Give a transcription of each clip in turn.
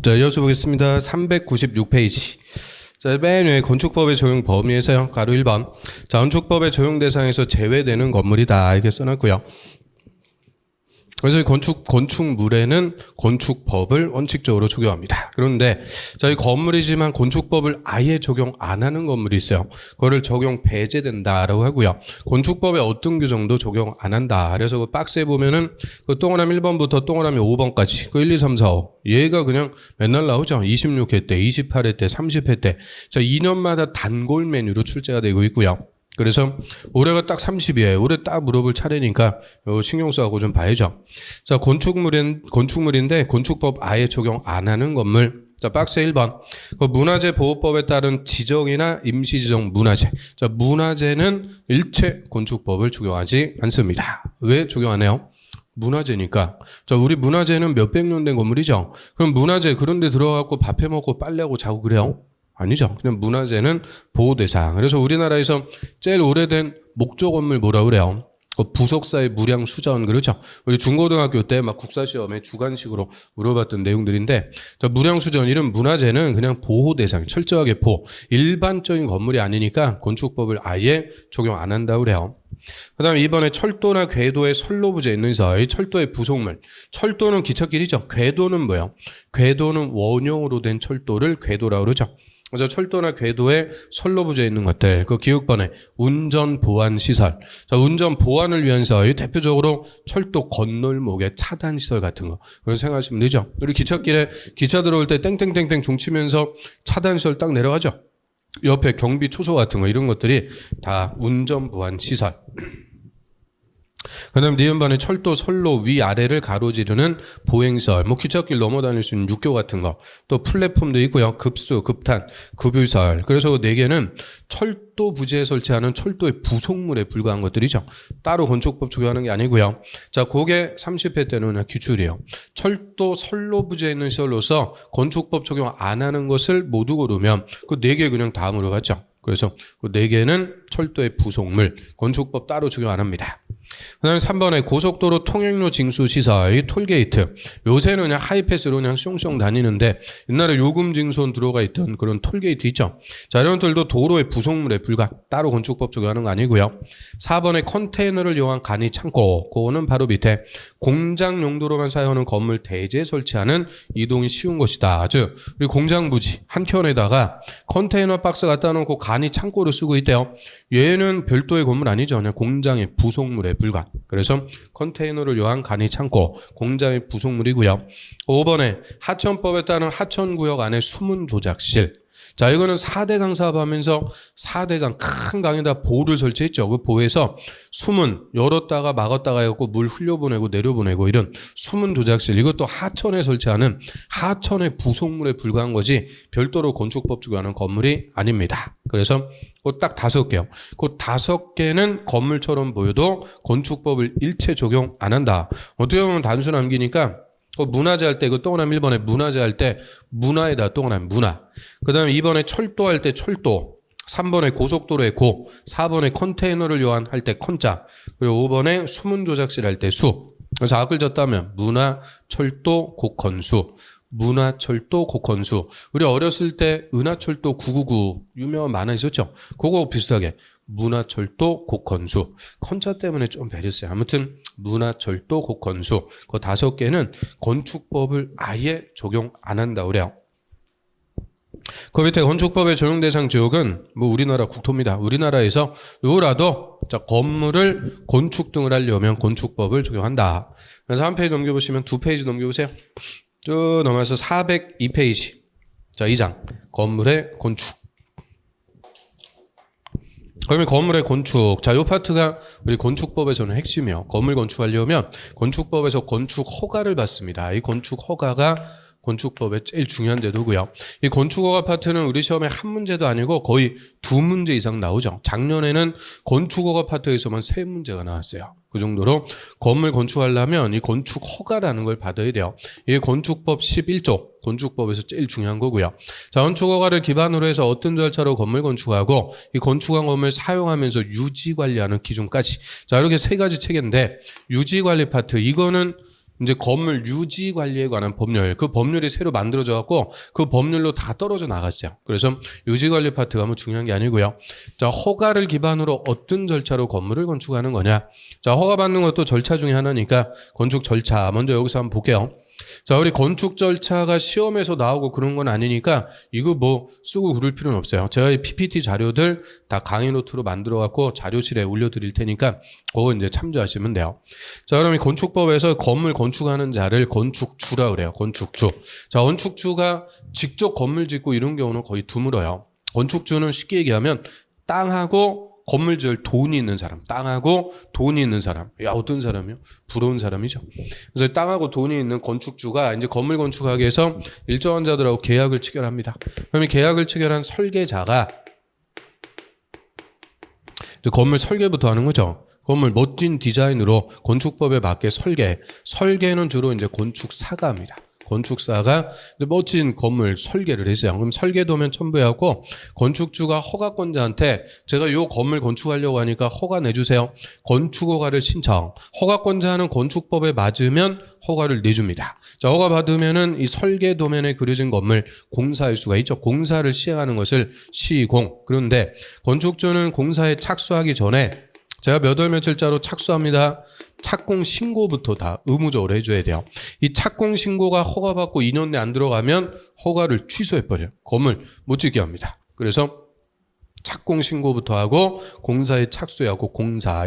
자, 이어서 보겠습니다. 396페이지. 자, 맨 위에 건축법의 적용 범위에서요. 가로 1번. 자, 건축법의 적용 대상에서 제외되는 건물이다. 이렇게 써놨고요. 그래서 건축물에는 건축법을 원칙적으로 적용합니다. 그런데 저희 건물이지만 건축법을 아예 적용 안 하는 건물이 있어요. 그거를 적용 배제된다라고 하고요. 건축법의 어떤 규정도 적용 안 한다. 그래서 그 박스에 보면은 그 동그라미 1번부터 동그라미 5번까지 그 1, 2, 3, 4, 5 얘가 그냥 맨날 나오죠. 26회 때, 28회 때, 30회 때. 자, 2년마다 단골 메뉴로 출제가 되고 있고요. 그래서 올해가 딱 30이에요. 올해 딱 물어볼 차례니까 신경 써하고 좀 봐야죠. 자, 건축물인데 건축법 아예 적용 안 하는 건물. 자, 박스 1번. 그 문화재 보호법에 따른 지정이나 임시지정 문화재. 자, 문화재는 일체 건축법을 적용하지 않습니다. 왜 적용 안 해요? 문화재니까. 자, 우리 문화재는 몇백 년 된 건물이죠. 그럼 문화재 그런 데 들어가고 밥해 먹고 빨래하고 자고 그래요? 아니죠. 그냥 문화재는 보호대상. 그래서 우리나라에서 제일 오래된 목조 건물 뭐라 그래요? 부속사의 무량수자원 그렇죠. 우리 중고등학교 때 막 국사시험에 주관식으로 물어봤던 내용들인데, 자, 무량수자원 이런 문화재는 그냥 보호대상, 철저하게 보호. 일반적인 건물이 아니니까 건축법을 아예 적용 안 한다고 그래요. 그 다음에 이번에 철도나 궤도에 선로부재 있는서 이 철도의 부속물. 철도는 기찻길이죠. 궤도는 뭐예요? 궤도는 원형으로 된 철도를 궤도라고 그러죠. 그래서 철도나 궤도에 선로부재 있는 것들, 그 기억번에 운전 보안 시설. 자, 운전 보안을 위해서 대표적으로 철도 건널목의 차단 시설 같은 거. 그런 생각하시면 되죠. 우리 기찻길에 기차 들어올 때 땡땡땡땡 종 치면서 차단 시설 딱 내려가죠. 옆에 경비 초소 같은 거 이런 것들이 다 운전 보안 시설. 그 다음 니은반에 철도 선로 위아래를 가로지르는 보행시설, 뭐 기찻길 넘어다닐 수 있는 육교 같은 거, 또 플랫폼도 있고요. 급수, 급탄, 급유설. 그래서 4개는 철도 부지에 설치하는 철도의 부속물에 불과한 것들이죠. 따로 건축법 적용하는 게 아니고요. 자, 그게 30회 때는 그냥 기출이에요. 철도 선로 부지에 있는 시설로서 건축법 적용 안 하는 것을 모두 고르면 그 4개 그냥 다음으로 갔죠. 그래서 그 4개는 철도의 부속물, 건축법 따로 적용 안 합니다. 그 다음에 3번에 고속도로 통행로 징수 시설, 톨게이트. 요새는 그냥 하이패스로 그냥 숑숑 다니는데 옛날에 요금 징수원 들어가 있던 그런 톨게이트 있죠. 자, 이런 것들도 도로의 부속물에 불과, 따로 건축법 적용하는 거 아니고요. 4번에 컨테이너를 이용한 간이 창고. 그거는 바로 밑에 공장 용도로만 사용하는 건물 대지에 설치하는 이동이 쉬운 것이다. 즉, 우리 공장 부지 한켠에다가 컨테이너 박스 갖다 놓고 간이 창고로 쓰고 있대요. 얘는 별도의 건물 아니죠. 그냥 공장의 부속물에 불과. 그래서 컨테이너를 요한 간이 창고, 공장의 부속물이고요. 5번에 하천법에 따른 하천구역 안에 수문 조작실. 자, 이거는 4대강 사업하면서 4대강 큰 강에다 보호를 설치했죠. 그 보호에서 수문 열었다가 막았다가 해갖고 물 흘려보내고 내려보내고 이런 수문 조작실. 이것도 하천에 설치하는 하천의 부속물에 불과한 거지 별도로 건축법 적용하는 건물이 아닙니다. 그래서 그 딱 5개요. 그 5개는 건물처럼 보여도 건축법을 일체 적용 안 한다. 어떻게 보면 단순 암기니까 그 문화재 할 때, 그 동그라미 1번에 문화재 할 때 문화에다 동그라미 문화. 그 다음에 2번에 철도 할 때 철도. 3번에 고속도로에 고. 4번에 컨테이너를 요한 할 때 컨자. 그리고 5번에 수문 조작실 할 때 수. 그래서 악을 졌다면 문화, 철도, 곡헌수. 문화, 철도, 곡헌수. 우리 어렸을 때 은하철도 999 유명한 만화 있었죠? 그거 비슷하게. 문화철도, 곡헌수. 컨자 때문에 좀 배렸어요. 아무튼 문화철도, 곡헌수. 그 5개는 건축법을 아예 적용 안 한다고 그래요. 그 밑에 건축법의 적용 대상 지역은 뭐 우리나라 국토입니다. 우리나라에서 누구라도 자, 건물을 건축 등을 하려면 건축법을 적용한다. 그래서 한 페이지 넘겨보시면 2페이지 넘겨보세요. 쭉 넘어서 402페이지. 자, 2장. 건물의 건축. 그러면 건물의 건축. 자, 이 파트가 우리 건축법에서는 핵심이요. 건물 건축하려면 건축법에서 건축 허가를 받습니다. 이 건축 허가가 건축법의 제일 중요한 제도고요. 이 건축 허가 파트는 우리 시험에 한 문제도 아니고 거의 2문제 이상 나오죠. 작년에는 건축 허가 파트에서만 3문제가 나왔어요. 그 정도로 건물 건축하려면 이 건축 허가라는 걸 받아야 돼요. 이게 건축법 11조, 건축법에서 제일 중요한 거고요. 자, 건축 허가를 기반으로 해서 어떤 절차로 건물 건축하고 이 건축한 건물 사용하면서 유지 관리하는 기준까지. 자, 이렇게 3가지 체계인데 유지 관리 파트 이거는 이제 건물 유지 관리에 관한 법률, 그 법률이 새로 만들어져 갖고 그 법률로 다 떨어져 나갔어요. 그래서 유지 관리 파트가 뭐 중요한 게 아니고요. 자, 허가를 기반으로 어떤 절차로 건물을 건축하는 거냐? 자, 허가 받는 것도 절차 중에 하나니까 건축 절차 먼저 여기서 한번 볼게요. 자, 우리 건축 절차가 시험에서 나오고 그런 건 아니니까 이거 뭐 쓰고 그럴 필요는 없어요. 제가 이 PPT 자료들 다 강의 노트로 만들어 갖고 자료실에 올려드릴 테니까 그거 이제 참조하시면 돼요. 자, 그럼 이 건축법에서 건물 건축하는 자를 건축주라 그래요. 건축주. 자, 건축주가 직접 건물 짓고 이런 경우는 거의 드물어요. 건축주는 쉽게 얘기하면 땅하고 건물 지을 돈이 있는 사람, 땅하고 돈이 있는 사람. 야, 어떤 사람이요? 부러운 사람이죠. 그래서 땅하고 돈이 있는 건축주가 이제 건물 건축하기 위해서 일정한 자들하고 계약을 체결합니다. 그럼 이 계약을 체결한 설계자가 이제 건물 설계부터 하는 거죠. 건물 멋진 디자인으로 건축법에 맞게 설계는 주로 이제 건축사가 합니다. 건축사가 멋진 건물 설계를 했어요. 그럼 설계도면 첨부해갖고 건축주가 허가권자한테 제가 이 건물 건축하려고 하니까 허가 내주세요. 건축허가를 신청. 허가권자는 건축법에 맞으면 허가를 내줍니다. 자, 허가 받으면은 이 설계도면에 그려진 건물 공사할 수가 있죠. 공사를 시행하는 것을 시공. 그런데 건축주는 공사에 착수하기 전에 제가 몇 월 며칠자로 착수합니다. 착공 신고부터 다 의무적으로 해줘야 돼요. 이 착공 신고가 허가받고 2년 내 안 들어가면 허가를 취소해버려요. 건물 못 짓게 합니다. 그래서 착공 신고부터 하고 공사에 착수하고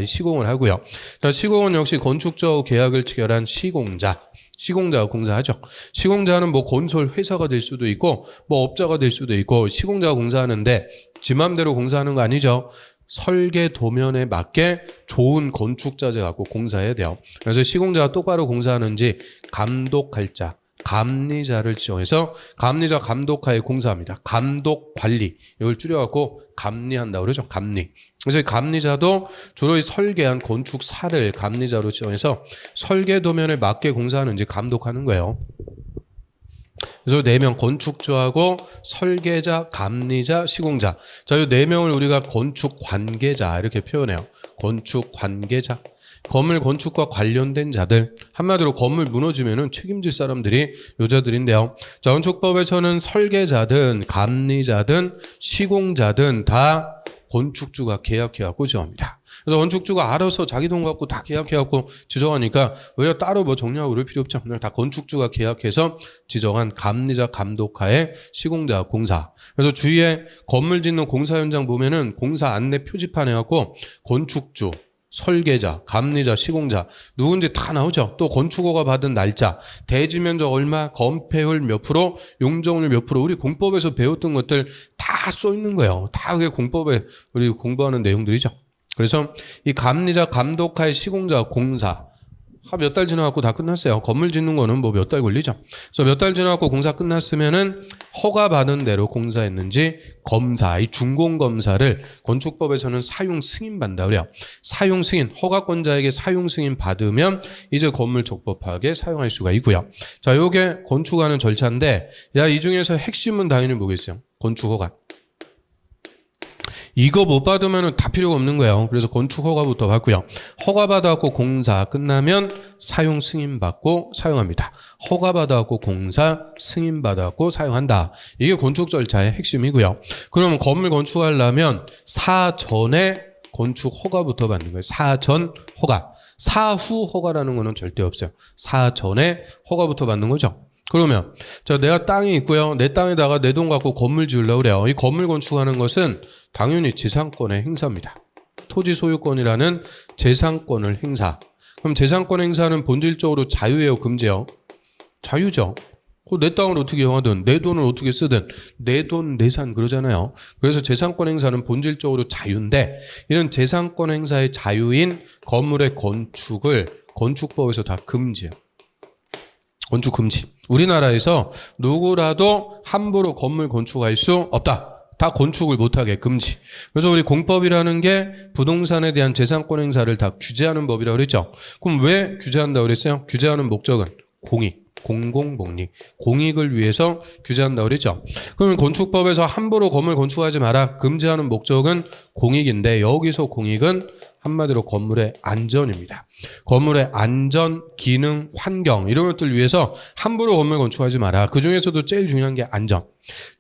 시공을 하고요. 자, 시공은 역시 건축주하고 계약을 체결한 시공자가 공사하죠. 시공자는 뭐 건설 회사가 될 수도 있고 뭐 업자가 될 수도 있고 시공자가 공사하는데 지 맘대로 공사하는 거 아니죠. 설계 도면에 맞게 좋은 건축자재 갖고 공사해야 돼요. 그래서 시공자가 똑바로 공사하는지 감독할 자, 감리자를 지정해서 감리자 감독하에 공사합니다. 감독 관리 이걸 줄여갖고 감리한다고 그러죠. 감리. 그래서 이 감리자도 주로 이 설계한 건축사를 감리자로 지정해서 설계 도면에 맞게 공사하는지 감독하는 거예요. 그래서 4명 건축주하고 설계자, 감리자, 시공자. 자, 이 4명을 우리가 건축 관계자 이렇게 표현해요. 건축 관계자. 건물 건축과 관련된 자들. 한마디로 건물 무너지면은 책임질 사람들이 요자들인데요. 자, 건축법에서는 설계자든 감리자든 시공자든 다 건축주가 계약해갖고 지정합니다. 그래서 건축주가 알아서 자기 돈 갖고 다 계약해갖고 지정하니까 왜 따로 뭐 정리하고 그럴 필요 없죠. 다 건축주가 계약해서 지정한 감리자 감독하에 시공자 공사. 그래서 주위에 건물 짓는 공사 현장 보면은 공사 안내 표지판 해갖고 건축주, 설계자, 감리자, 시공자 누군지 다 나오죠. 또 건축허가 받은 날짜, 대지면적 얼마, 건폐율 몇 프로, 용적률 몇 프로 우리 공법에서 배웠던 것들 다 써 있는 거예요. 다 그게 공법에 우리 공부하는 내용들이죠. 그래서 이 감리자, 감독하에 시공자, 공사 몇 달 지나갖고 다 끝났어요. 건물 짓는 거는 뭐 몇 달 걸리죠. 그래서 몇 달 지나갖고 공사 끝났으면은 허가 받은 대로 공사했는지 검사, 이 준공 검사를 건축법에서는 사용 승인 받는다 그래요. 사용 승인, 허가권자에게 사용 승인 받으면 이제 건물 적법하게 사용할 수가 있고요. 자, 요게 건축하는 절차인데, 야, 이 중에서 핵심은 당연히 뭐겠어요? 건축 허가. 이거 못 받으면 다 필요가 없는 거예요. 그래서 건축 허가부터 받고요. 허가 받아갖고 공사 끝나면 사용 승인 받고 사용합니다. 허가 받아갖고 공사 승인 받아갖고 사용한다. 이게 건축 절차의 핵심이고요. 그러면 건물 건축하려면 사전에 건축 허가부터 받는 거예요. 사전 허가. 사후 허가라는 거는 절대 없어요. 사전에 허가부터 받는 거죠. 그러면 자, 내가 땅이 있고요. 내 땅에다가 내 돈 갖고 건물 지으려고 그래요. 이 건물 건축하는 것은 당연히 재산권의 행사입니다. 토지 소유권이라는 재산권을 행사. 그럼 재산권 행사는 본질적으로 자유예요, 금지예요? 자유죠. 내 땅을 어떻게 이용하든 내 돈을 어떻게 쓰든 내 돈, 내 산 그러잖아요. 그래서 재산권 행사는 본질적으로 자유인데 이런 재산권 행사의 자유인 건물의 건축을 건축법에서 다 금지해요. 건축 금지. 우리나라에서 누구라도 함부로 건물 건축할 수 없다. 다 건축을 못하게 금지. 그래서 우리 공법이라는 게 부동산에 대한 재산권 행사를 다 규제하는 법이라고 그랬죠. 그럼 왜 규제한다고 그랬어요? 규제하는 목적은 공익. 공공복리, 공익을 위해서 규제한다고 그랬죠. 그러면 건축법에서 함부로 건물 건축하지 마라 금지하는 목적은 공익인데 여기서 공익은 한마디로 건물의 안전입니다. 건물의 안전, 기능, 환경 이런 것들 위해서 함부로 건물 건축하지 마라. 그중에서도 제일 중요한 게 안전.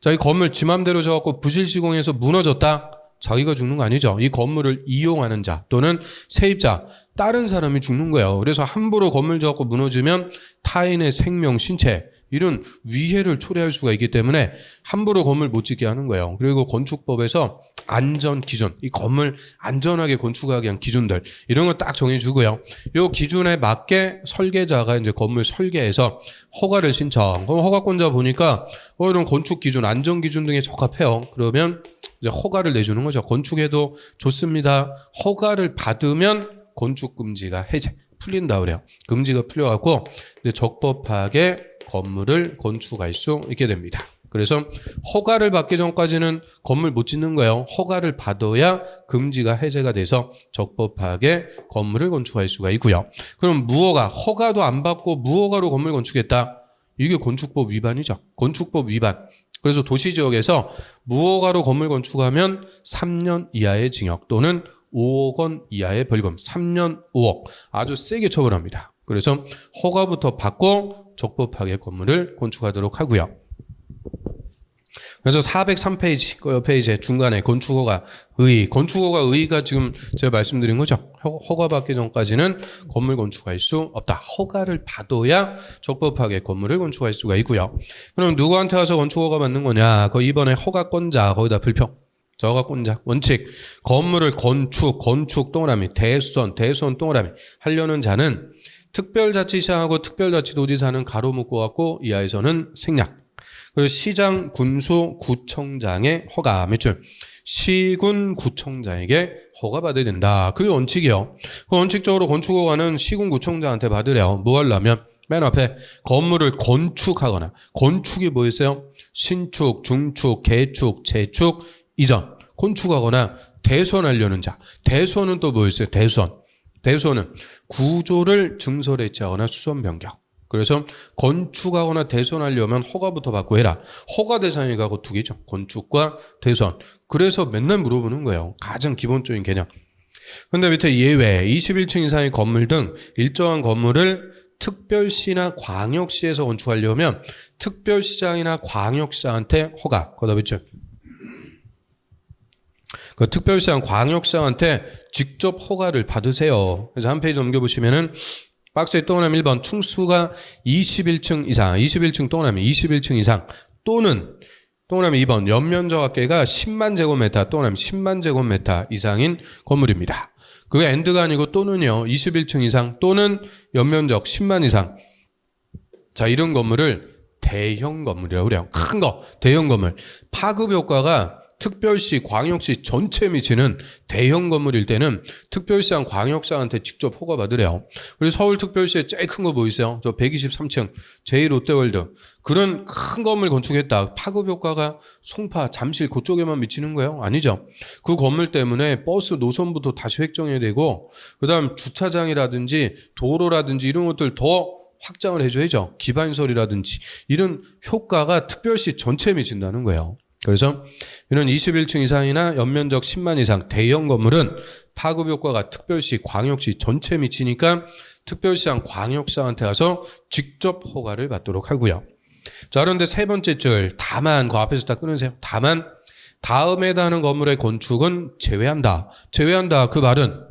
자, 이 건물 지 맘대로 져갖고 부실 시공해서 무너졌다. 자기가 죽는 거 아니죠. 이 건물을 이용하는 자 또는 세입자 다른 사람이 죽는 거예요. 그래서 함부로 건물 져갖고 무너지면 타인의 생명, 신체 이런 위해를 초래할 수가 있기 때문에 함부로 건물 못 짓게 하는 거예요. 그리고 건축법에서 안전 기준, 이 건물 안전하게 건축하기 위한 기준들 이런 거 딱 정해주고요. 이 기준에 맞게 설계자가 이제 건물 설계해서 허가를 신청. 그럼 허가권자 보니까 이런 건축 기준, 안전 기준 등에 적합해요. 그러면 이제 허가를 내주는 거죠. 건축해도 좋습니다. 허가를 받으면 건축 금지가 해제 풀린다 그래요. 금지가 풀려갖고 이제 적법하게 건물을 건축할 수 있게 됩니다. 그래서 허가를 받기 전까지는 건물 못 짓는 거예요. 허가를 받아야 금지가 해제가 돼서 적법하게 건물을 건축할 수가 있고요. 그럼 무허가, 허가도 안 받고 무허가로 건물 건축했다. 이게 건축법 위반이죠. 건축법 위반. 그래서 도시지역에서 무허가로 건물 건축하면 3년 이하의 징역 또는 5억 원 이하의 벌금, 3년 5억 아주 세게 처벌합니다. 그래서 허가부터 받고 적법하게 건물을 건축하도록 하고요. 그래서 403페이지 그 옆에 이제 중간에 건축허가 의의가 지금 제가 말씀드린 거죠. 허가 받기 전까지는 건물 건축할 수 없다. 허가를 받아야 적법하게 건물을 건축할 수가 있고요. 그럼 누구한테 와서 건축허가 받는 거냐? 그 이번에 허가권자 거기다 불평. 허가권자 원칙 건물을 건축 동그라미 대수선 동그라미 하려는 자는 특별자치시장하고 특별자치도지사는 가로 묶어갖고 이하에서는 생략. 그리고 시장, 군수, 구청장의 허가 매출. 시군, 구청장에게 허가 받아야 된다. 그게 원칙이요. 그 원칙적으로 건축허가는 시군, 구청장한테 받으래요. 뭐 하려면 맨 앞에 건물을 건축하거나 건축이 뭐였어요? 신축, 중축, 개축, 재축, 이전. 건축하거나 대선하려는 자. 대선은 또 뭐였어요? 대선은 구조를 증설해체하거나 수선 변경. 그래서 건축하거나 대선하려면 허가부터 받고 해라. 허가 대상이 가고 두 개죠. 건축과 대선. 그래서 맨날 물어보는 거예요. 가장 기본적인 개념. 근데 밑에 예외 21층 이상의 건물 등 일정한 건물을 특별시나 광역시에서 건축하려면 특별시장이나 광역시장한테 허가. 거기다 붙여. 그 특별시장, 광역시장한테 직접 허가를 받으세요. 그래서 한 페이지 넘겨보시면은 박스에 동그라미 1번 층수가 21층 이상, 21층 동그라미 21층 이상 또는 동그라미 2번 연면적 합계가 10만 제곱미터 동그라미 10만 제곱미터 이상인 건물입니다. 그게 엔드가 아니고 또는요. 21층 이상 또는 연면적 10만 이상. 자, 이런 건물을 대형 건물이라고 그래요. 큰 거, 대형 건물. 파급 효과가 특별시, 광역시 전체에 미치는 대형 건물일 때는 특별시장, 광역시장한테 직접 허가 받으래요. 우리 서울특별시에 제일 큰 거 뭐 있어요? 저 123층 제1롯데월드. 그런 큰 건물 건축했다. 파급 효과가 송파, 잠실 그쪽에만 미치는 거예요? 아니죠. 그 건물 때문에 버스 노선부터 다시 획정해야 되고 그다음 주차장이라든지 도로라든지 이런 것들 더 확장을 해줘야죠. 기반시설이라든지 이런 효과가 특별시 전체에 미친다는 거예요. 그래서 이런 21층 이상이나 연면적 10만 이상 대형 건물은 파급 효과가 특별시, 광역시 전체에 미치니까 특별시장, 광역시장한테 가서 직접 허가를 받도록 하고요. 자, 그런데 세 번째 줄 다만 그 앞에서 다 끊으세요. 다만 다음에다 하는 건물의 건축은 제외한다. 그 말은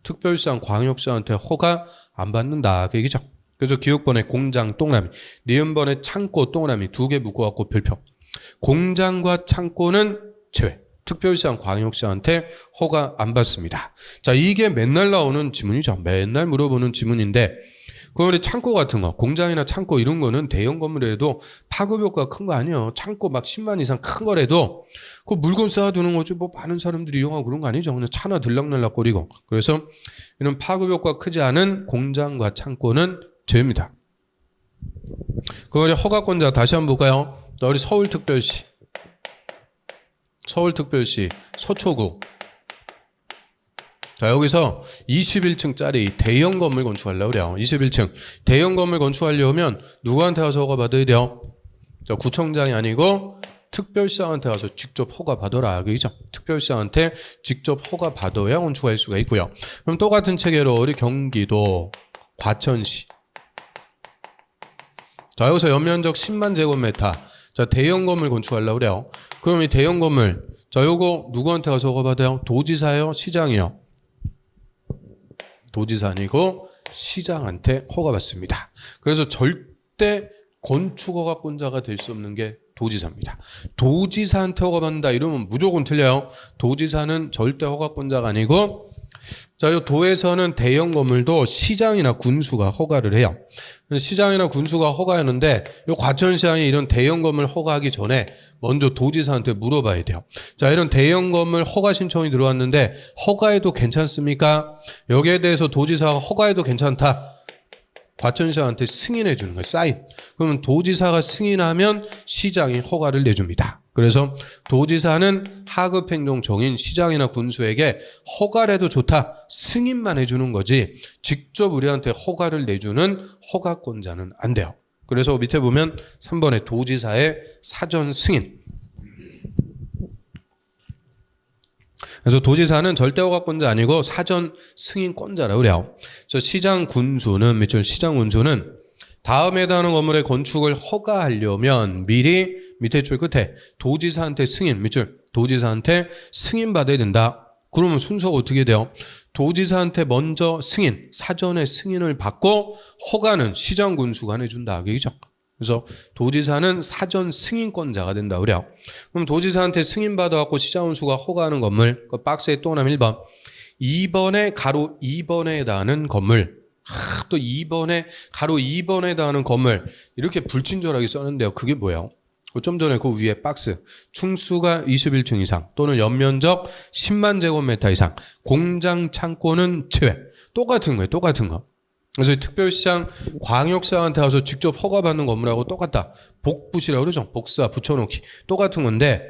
특별시장, 광역시장한테 허가 안 받는다. 그 얘기죠. 그래서 기역번에 공장 동그라미, 니은번에 창고 동그라미 두 개 묶어갖고 별표. 공장과 창고는 제외. 특별시장, 광역시장한테 허가 안 받습니다. 자, 이게 맨날 나오는 지문이죠. 맨날 물어보는 지문인데 그런데 창고 같은 거, 공장이나 창고 이런 거는 대형 건물에도 파급 효과가 큰 거 아니에요. 창고 막 10만 이상 큰 거라도 그 물건 쌓아두는 거지 뭐 많은 사람들이 이용하고 그런 거 아니죠. 그냥 차나 들락날락거리고. 그래서 이런 파급 효과 크지 않은 공장과 창고는 제외입니다. 그거 허가권자 다시 한번 볼까요? 우리 서울특별시 서초구 자, 여기서 21층짜리 대형 건물 건축하려고 그래요. 21층. 대형 건물 건축하려면 누구한테 가서 허가 받아야 돼요? 자, 구청장이 아니고 특별시장한테 가서 직접 허가 받아라. 그죠? 특별시장한테 직접 허가 받아야 건축할 수가 있고요. 그럼 똑같은 체계로 우리 경기도 과천시. 자, 여기서 연면적 10만 제곱미터. 자, 대형 건물 건축하려고 그래요. 그럼 이 대형 건물. 자, 요거 누구한테 가서 허가 받아요? 도지사요? 시장이요? 도지사 아니고 시장한테 허가받습니다. 그래서 절대 건축허가권자가 될 수 없는 게 도지사입니다. 도지사한테 허가받는다 이러면 무조건 틀려요. 도지사는 절대 허가권자가 아니고 자, 이 도에서는 대형 건물도 시장이나 군수가 허가를 해요. 시장이나 군수가 허가하는데 이 과천시장이 이런 대형 건물 허가하기 전에 먼저 도지사한테 물어봐야 돼요. 자, 이런 대형 건물 허가 신청이 들어왔는데 허가해도 괜찮습니까? 여기에 대해서 도지사가 허가해도 괜찮다. 과천시장한테 승인해 주는 거예요. 사인. 그러면 도지사가 승인하면 시장이 허가를 내줍니다. 그래서 도지사는 하급행정청인 시장이나 군수에게 허가를 해도 좋다. 승인만 해주는 거지 직접 우리한테 허가를 내주는 허가권자는 안 돼요. 그래서 밑에 보면 3번에 도지사의 사전 승인. 그래서 도지사는 절대 허가권자 아니고 사전 승인권자라고 그래요. 저 시장 군수는 밑줄 시장 군수는 다음에 해당하는 건물의 건축을 허가하려면 미리 밑에 줄 끝에 도지사한테 승인 밑줄 도지사한테 승인 받아야 된다. 그러면 순서가 어떻게 돼요? 도지사한테 먼저 승인 사전에 승인을 받고 허가는 시장 군수가 내준다. 그죠? 그래서 도지사는 사전 승인권자가 된다 그래요. 그럼 도지사한테 승인받아갖고 시장군수가 허가하는 건물 그 박스에 또 나면 1번 2번에 가로 2번에 해당하는 건물 또 2번에 가로 2번에 해당하는 건물 이렇게 불친절하게 썼는데요. 그게 뭐예요? 좀 전에 그 위에 박스 충수가 21층 이상 또는 연면적 10만 제곱미터 이상 공장 창고는 제외 똑같은 거예요. 똑같은 거. 그래서 특별시장 광역시장한테 가서 직접 허가받는 건물하고 똑같다. 복붙이라고 그러죠. 복사 붙여놓기 똑같은 건데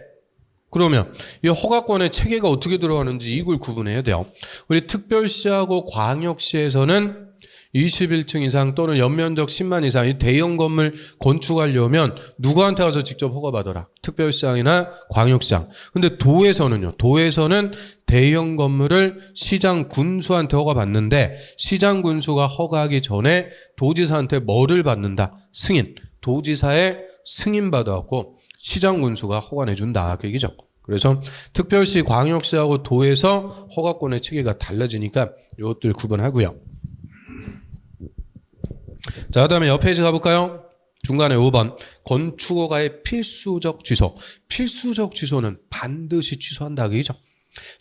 그러면 이 허가권의 체계가 어떻게 들어가는지 이걸 구분해야 돼요. 우리 특별시하고 광역시에서는 21층 이상 또는 연면적 10만 이상 이 대형 건물 건축하려면 누구한테 가서 직접 허가받아라. 특별시장이나 광역시장. 근데 도에서는요. 도에서는 대형 건물을 시장 군수한테 허가받는데 시장 군수가 허가하기 전에 도지사한테 뭐를 받는다? 승인. 도지사의 승인 받아갖고 시장 군수가 허가 내준다. 그 얘기죠. 그래서 특별시, 광역시하고 도에서 허가권의 체계가 달라지니까 이것들 구분하고요. 자, 그다음에 옆 페이지 가볼까요? 중간에 5번 건축허가의 필수적 취소. 필수적 취소는 반드시 취소한다. 그죠?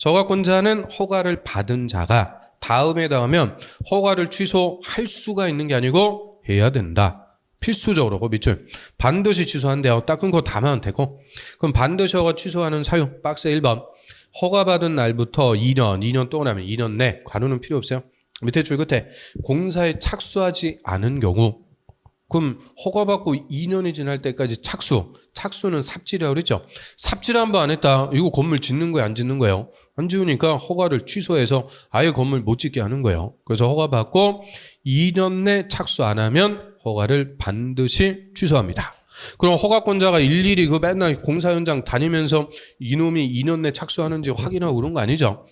허가권자는 허가를 받은 자가 다음에 해당하면 허가를 취소할 수가 있는 게 아니고 해야 된다. 필수적으로 그 밑줄 반드시 취소한대요. 딱 끊고 다만 되고 그럼 반드시 허가 취소하는 사유 박스 1번 허가받은 날부터 2년 동안 하면 2년 내 관우는 필요 없어요. 밑에 줄 끝에 공사에 착수하지 않은 경우 그럼 허가받고 2년이 지날 때까지 착수는 삽질이라고 그랬죠. 삽질 한 번 안 했다. 이거 건물 짓는 거예요? 안 짓는 거예요? 안 지으니까 허가를 취소해서 아예 건물 못 짓게 하는 거예요. 그래서 허가받고 2년 내 착수 안 하면 허가를 반드시 취소합니다. 그럼 허가권자가 일일이 그 맨날 공사 현장 다니면서 이놈이 2년 내 착수하는지 확인하고 그런 거 아니죠.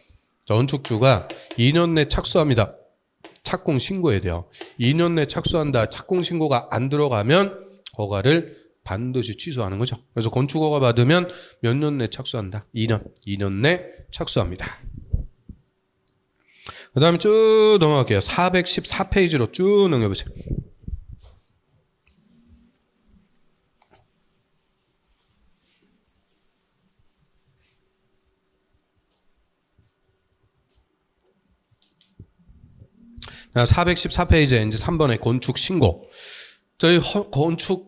건축주가 2년 내 착수합니다. 착공 신고해야 돼요. 2년 내 착수한다. 착공 신고가 안 들어가면 허가를 반드시 취소하는 거죠. 그래서 건축허가 받으면 몇 년 내 착수한다. 2년 내 착수합니다. 그 다음에 쭉 넘어갈게요. 414페이지로 쭉 넘겨보세요. 자, 414페이지에 이제 3번에 건축 신고. 저희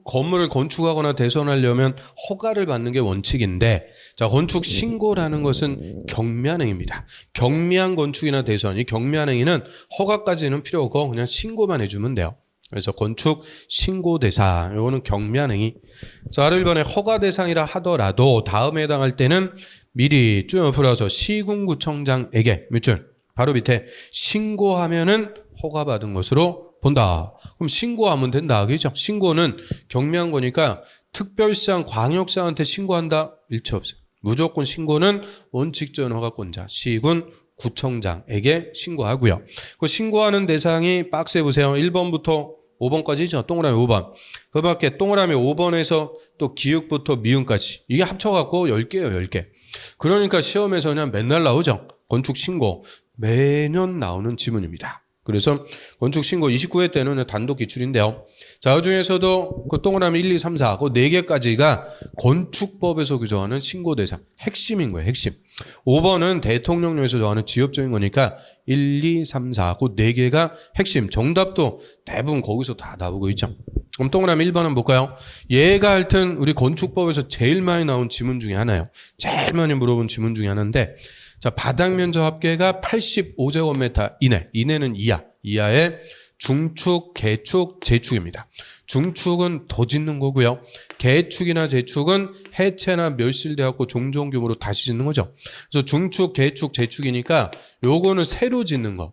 건물을 건축하거나 대선하려면 허가를 받는 게 원칙인데, 자, 건축 신고라는 것은 경미한행위입니다. 경미한 건축이나 대선, 이 경미한행위는 허가까지는 필요 없고 그냥 신고만 해주면 돼요. 그래서 건축 신고 대상, 이거는 경미한행위. 자, 1번에 허가 대상이라 하더라도 다음에 해당할 때는 미리 쭉 옆으로 와서 시군구청장에게 밑줄 바로 밑에 신고하면은 허가받은 것으로 본다. 그럼 신고하면 된다. 그죠? 신고는 경미한 거니까 특별시장, 광역시장한테 신고한다. 일체 없어요. 무조건 신고는 원칙적인 허가권자, 시군, 구청장에게 신고하고요. 그 신고하는 대상이 박스에 보세요. 1번부터 5번까지죠. 동그라미 5번. 그 밖에 동그라미 5번에서 또 기역부터 미음까지. 이게 합쳐갖고 10개예요. 10개. 그러니까 시험에서 그냥 맨날 나오죠. 건축 신고. 매년 나오는 지문입니다. 그래서 건축 신고 29회 때는 단독 기출인데요. 자, 그 중에서도 그 동그라미 1, 2, 3, 4, 그 4개까지가 건축법에서 규정하는 신고 대상. 핵심인 거예요. 핵심. 5번은 대통령령에서 정하는 지역적인 거니까 1, 2, 3, 4, 그 4개가 핵심. 정답도 대부분 거기서 다 나오고 있죠. 그럼 동그라미 1번 한번 볼까요? 얘가 하여튼 우리 건축법에서 제일 많이 나온 지문 중에 하나예요. 제일 많이 물어본 지문 중에 하나인데, 자, 바닥 면적 합계가 85제곱미터 이내. 이내는 이하. 이하의 중축, 개축, 재축입니다. 중축은 더 짓는 거고요. 개축이나 재축은 해체나 멸실되었고 종종 규모로 다시 짓는 거죠. 그래서 중축, 개축, 재축이니까 요거는 새로 짓는 거.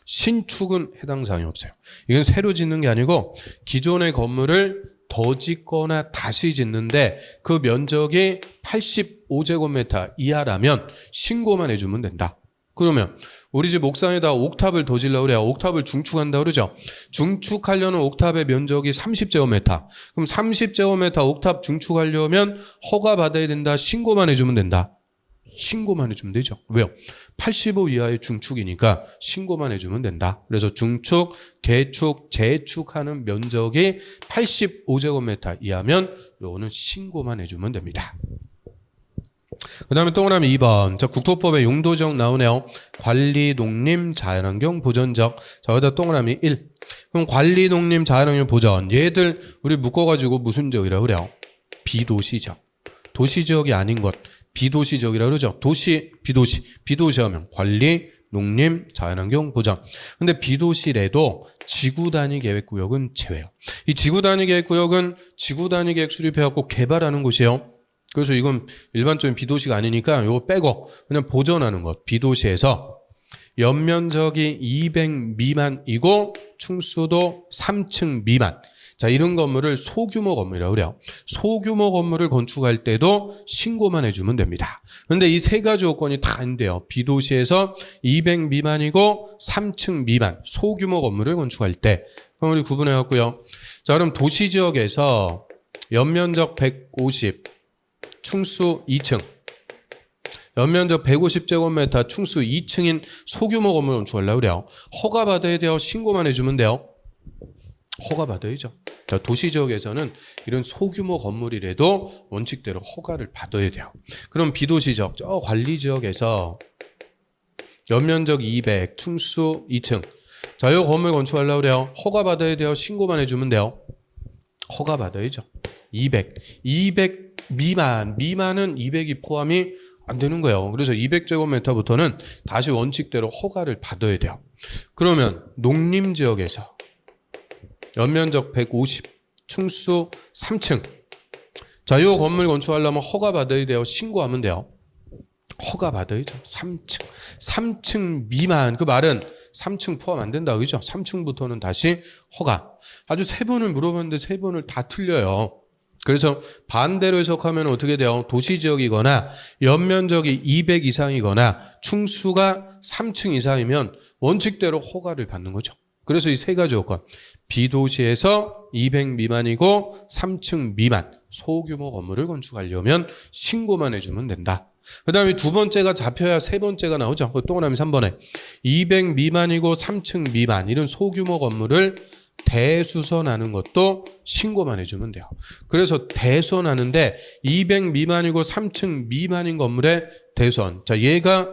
신축은 해당 사항이 없어요. 이건 새로 짓는 게 아니고 기존의 건물을 더 짓거나 다시 짓는데 그 면적이 85제곱미터 이하라면 신고만 해주면 된다. 그러면 우리 집 옥상에다 옥탑을 더 지려고 그래요. 옥탑을 중축한다 그러죠. 중축하려는 옥탑의 면적이 30제곱미터. 그럼 30제곱미터 옥탑 중축하려면 허가 받아야 된다. 신고만 해주면 된다. 신고만 해주면 되죠. 왜요? 85 이하의 중축이니까 신고만 해주면 된다. 그래서 중축, 개축, 재축하는 면적이 85제곱미터 이하면 요거는 신고만 해주면 됩니다. 그 다음에 동그라미 2번. 자, 국토법의 용도지역 나오네요. 관리, 농림, 자연환경, 보전지역. 자, 여기다 동그라미 1. 그럼 관리, 농림, 자연환경, 보전. 얘들 우리 묶어가지고 무슨 지역이라고 그래요? 비도시지역. 도시지역이 아닌 것. 비도시지역이라고 그러죠. 도시, 비도시. 비도시 하면 관리, 농림, 자연환경, 보전. 근데 비도시래도 지구단위 계획구역은 제외요. 이 지구단위 계획구역은 지구단위 계획 수립해갖고 개발하는 곳이에요. 그래서 이건 일반적인 비도시가 아니니까 이거 빼고 그냥 보전하는 것. 비도시에서 연면적이 200 미만이고 충수도 3층 미만. 자, 이런 건물을 소규모 건물이라고 그래요. 소규모 건물을 건축할 때도 신고만 해주면 됩니다. 그런데 이 세 가지 요건이 다 있는데요. 비도시에서 200 미만이고 3층 미만 소규모 건물을 건축할 때. 그럼 우리 구분해갖고요. 자, 그럼 도시지역에서 연면적 150, 충수 2층. 연면적 150제곱미터 충수 2층인 소규모 건물 건축하려고 그래요. 허가 받아야 돼요. 신고만 해주면 돼요. 허가 받아야죠. 자, 도시지역에서는 이런 소규모 건물이라도 원칙대로 허가를 받아야 돼요. 그럼 비도시지역, 저 관리지역에서 연면적 200, 충수 2층. 자, 이 건물 건축하려고 그래요. 허가 받아야 돼요. 신고만 해주면 돼요. 허가 받아야죠. 200 미만은 200이 포함이 안 되는 거예요. 그래서 200제곱미터부터는 다시 원칙대로 허가를 받아야 돼요. 그러면 농림지역에서 연면적 150, 충수 3층. 자, 이 건물 건축하려면 허가 받아야 돼요. 신고하면 돼요. 허가 받아야죠. 3층. 3층 미만. 그 말은 3층 포함 안 된다. 그죠? 3층부터는 다시 허가. 아주 3번을 물어봤는데 3번을 다 틀려요. 그래서 반대로 해석하면 어떻게 돼요? 도시지역이거나 연면적이 200 이상이거나 충수가 3층 이상이면 원칙대로 허가를 받는 거죠. 그래서 이 세 가지 요건. 비도시에서 200 미만이고 3층 미만 소규모 건물을 건축하려면 신고만 해주면 된다. 그 다음에 두 번째가 잡혀야 세 번째가 나오죠. 동그라미 3번에 200 미만이고 3층 미만 이런 소규모 건물을 대수선하는 것도 신고만 해주면 돼요. 그래서 대수선하는데 200 미만이고 3층 미만인 건물의 대수선. 자, 얘가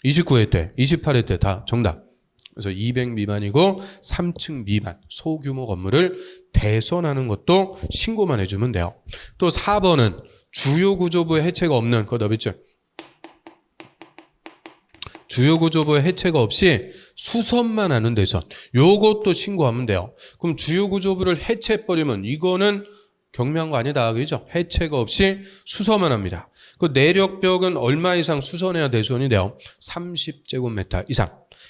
29회 때, 28회 때 다 정답. 그래서 200 미만이고 3층 미만 소규모 건물을 대수선하는 것도 신고만 해주면 돼요. 또 4번은 주요구조부의 해체가 없는 그거 넣어있죠. 주요구조부의 해체가 없이 수선만 하는 대선. 요것도 신고하면 돼요. 그럼 주요구조부를 해체해버리면 이거는 경미한 거 아니다. 그죠? 해체가 없이 수서만 합니다. 그 내력벽은 얼마 이상 수선해야 대손이 돼요? 30제곱미터 이상.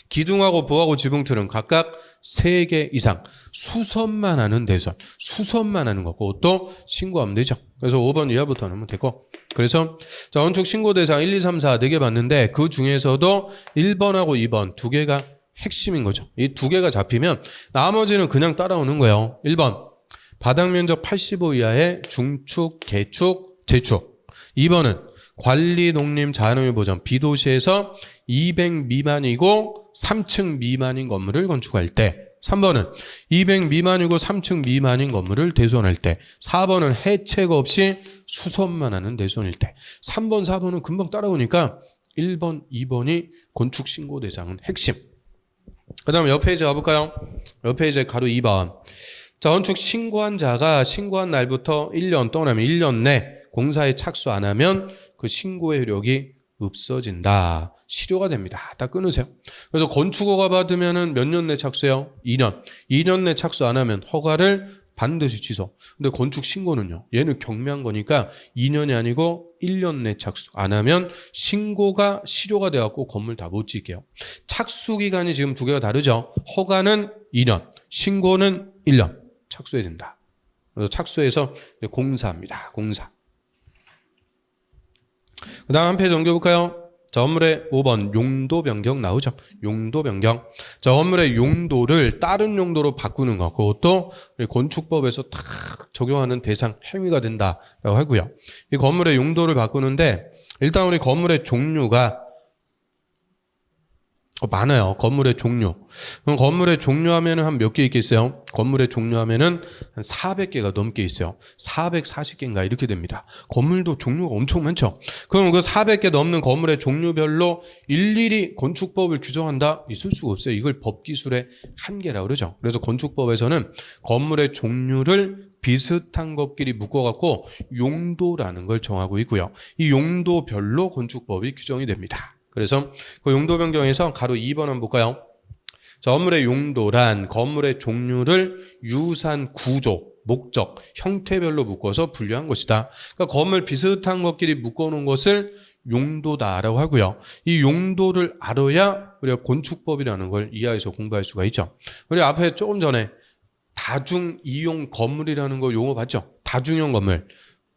기둥하고 부하고 지붕틀은 각각 3개 이상. 수선만 하는 대선. 수선만 하는 거. 그것도 신고하면 되죠. 그래서 5번 이하부터 넣으면 되고. 그래서 자, 건축 신고 대상 1, 2, 3, 4 4개 봤는데 그 중에서도 1번하고 2번 2개가 핵심인 거죠. 이 2개가 잡히면 나머지는 그냥 따라오는 거예요. 1번 바닥 면적 85 이하의 중축, 개축, 재축. 2번은 관리 농림 자연환경 보전 비도시에서 200 미만이고 3층 미만인 건물을 건축할 때. 3번은 200 미만이고 3층 미만인 건물을 대손할 때. 4번은 해체가 없이 수선만 하는 대손일 때. 3번, 4번은 금방 따라오니까 1번, 2번이 건축 신고 대상은 핵심. 그 다음에 옆 페이지 가볼까요? 옆 페이지에 가로 2번. 자, 건축 신고한 자가 신고한 날부터 1년 동안 1년 내 공사에 착수 안 하면 그 신고의 효력이 없어진다. 실효가 됩니다. 다 끊으세요. 그래서 건축허가 받으면은 몇 년 내 착수해요? 2년. 2년 내 착수 안 하면 허가를 반드시 취소. 근데 건축 신고는요. 얘는 경미한 거니까 2년이 아니고 1년 내 착수 안 하면 신고가 실효가 돼갖고 건물 다 못 짓게요. 착수 기간이 지금 2개가 다르죠. 허가는 2년, 신고는 1년. 착수해야 된다. 그래서 착수해서 공사합니다. 공사. 그 다음 한 페이지 넘겨볼까요? 자, 건물의 5번 용도 변경 나오죠. 용도 변경. 자, 건물의 용도를 다른 용도로 바꾸는 거. 그것도 건축법에서 딱 적용하는 대상 행위가 된다라고 하고요. 이 건물의 용도를 바꾸는데 일단 우리 건물의 종류가 많아요. 건물의 종류. 그럼 건물의 종류 하면은 한 몇 개 있겠어요? 건물의 종류 하면은 한 400개가 넘게 있어요. 440개인가 이렇게 됩니다. 건물도 종류가 엄청 많죠. 그럼 그 400개 넘는 건물의 종류별로 일일이 건축법을 규정한다? 있을 수가 없어요. 이걸 법기술의 한계라고 그러죠. 그래서 건축법에서는 건물의 종류를 비슷한 것끼리 묶어갖고 용도라는 걸 정하고 있고요. 이 용도별로 건축법이 규정이 됩니다. 그래서 그 용도 변경에서 가로 2번 한번 볼까요? 자, 건물의 용도란 건물의 종류를 유사한 구조, 목적, 형태별로 묶어서 분류한 것이다. 그러니까 건물 비슷한 것끼리 묶어놓은 것을 용도다라고 하고요. 이 용도를 알아야 우리가 건축법이라는 걸 이해해서 공부할 수가 있죠. 우리 앞에 조금 전에 다중 이용 건물이라는 거 용어 봤죠? 다중형 건물.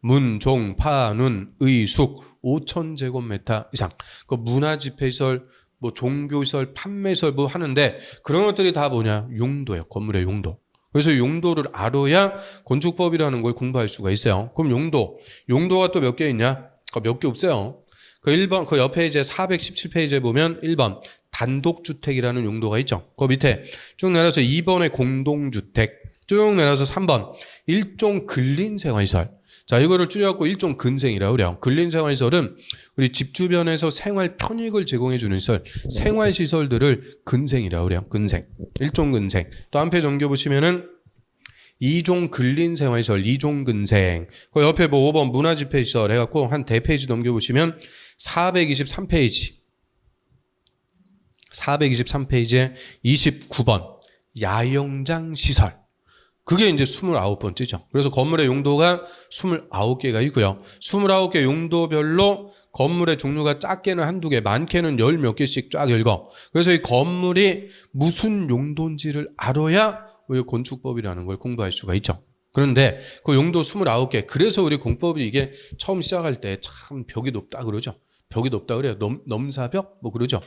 문, 종, 파, 눈, 의, 숙 5,000제곱미터 이상. 그 문화집회시설, 뭐 종교시설, 판매시설 뭐 하는데 그런 것들이 다 뭐냐? 용도예요. 건물의 용도. 그래서 용도를 알아야 건축법이라는 걸 공부할 수가 있어요. 그럼 용도가 또 몇 개 있냐? 몇 개 없어요. 그 1번, 그 옆에 이제 417페이지에 보면 1번 단독주택이라는 용도가 있죠. 그 밑에 쭉 내려서 2번의 공동주택, 쭉 내려서 3번 일종 근린생활시설. 자, 이거를 줄여갖고 일종 근생이라고 그래요. 근린생활시설은 우리 집 주변에서 생활 편익을 제공해주는 시설, 생활시설들을 근생이라고 그래요. 근생. 일종 근생. 또 한 페이지 넘겨보시면은 2종 근린생활시설, 2종 근생. 그 옆에 뭐 5번 문화집회시설 해갖고 한 대페이지 넘겨보시면 423페이지. 423페이지에 29번 야영장시설. 그게 이제 29번째죠. 그래서 건물의 용도가 29개가 있고요. 29개 용도별로 건물의 종류가 작게는 한두 개, 많게는 10몇 개씩 쫙 읽어. 그래서 이 건물이 무슨 용도인지를 알아야 우리 건축법이라는 걸 공부할 수가 있죠. 그런데 그 용도 29개. 그래서 우리 공법이 이게 처음 시작할 때 참 벽이 높다 그러죠. 벽이 높다 그래요. 넘사벽? 뭐 그러죠.